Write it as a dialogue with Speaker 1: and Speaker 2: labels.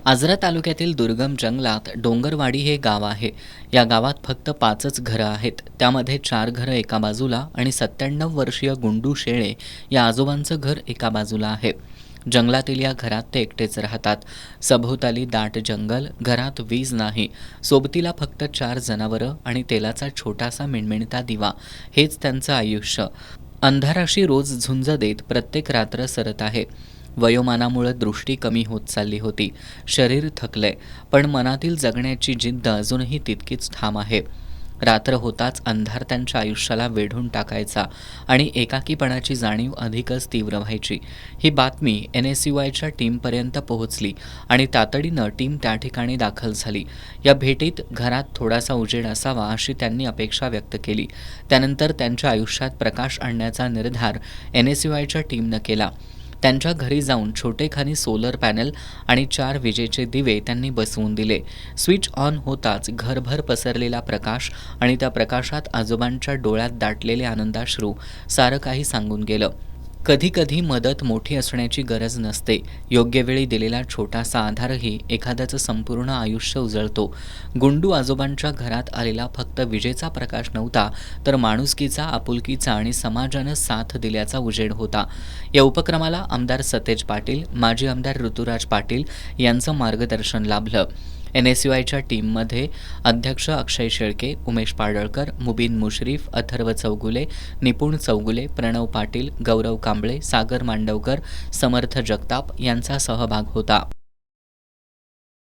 Speaker 1: आजरा तालुक्यातील दुर्गम जंगलात डोंगरवाडी हे गाव आहे. या गावात फक्त 5च घरं आहेत. त्यामध्ये 4 घरं एका बाजूला आणि 97 वर्षीय गुंडू शेळे या आजोबांचं घर एका बाजूला आहे. जंगलातील या घरात ते एकटेच राहतात. सभोवताली दाट जंगल, घरात वीज नाही, सोबतीला फक्त 4 जनावरं आणि तेलाचा छोटासा मिणमिणता दिवा, हेच त्यांचं आयुष्य. अंधाराशी रोज झुंज देत प्रत्येक रात्र सरत आहे. वयोमानामुळे दृष्टी कमी होत चालली होती. शरीर थकलंय, पण मनातील जगण्याची जिद्द अजूनही तितकीच ठाम आहे. रात्र होताच अंधार त्यांच्या आयुष्याला वेढून टाकायचा आणि एकाकीपणाची जाणीव अधिकच तीव्र व्हायची. ही बातमी NSUIच्या टीमपर्यंत पोहोचली आणि तातडीनं टीम त्या ठिकाणी दाखल झाली. या भेटीत घरात थोडासा उजेड असावा अशी त्यांनी अपेक्षा व्यक्त केली. त्यानंतर त्यांच्या आयुष्यात प्रकाश आणण्याचा निर्धार NSUIच्या टीमनं केला. त्यांच्या घरी जाऊन छोटेखानी सोलर पॅनल आणि 4 विजेचे दिवे त्यांनी बसवून दिले. स्विच ऑन होताच घरभर पसरलेला प्रकाश आणि त्या प्रकाशात आजोबांच्या डोळ्यात दाटलेले आनंदाश्रू सारं काही सांगून गेलं. कधी कधी मदत मोठी असण्याची गरज नसते. योग्य वेळी दिलेला छोटासा आधारही एखाद्याचं संपूर्ण आयुष्य उजळतो. गुंडू आजोबांच्या घरात आलेला फक्त विजेचा प्रकाश नव्हता, तर माणुसकीचा, आपुलकीचा आणि समाजानं साथ दिल्याचा उजेड होता. या उपक्रमाला आमदार सतेज पाटील, माजी आमदार ऋतुराज पाटील यांचं मार्गदर्शन लाभलं. NSUIच्या टीममध्ये अध्यक्ष अक्षय शेळके, उमेश पाडळकर, मुबीन मुश्रीफ, अथर्व चौगुले, निपुण चौगुले, प्रणव पाटील, गौरव कांबळे, सागर मांडवकर, समर्थ जगताप यांचा सहभाग होता.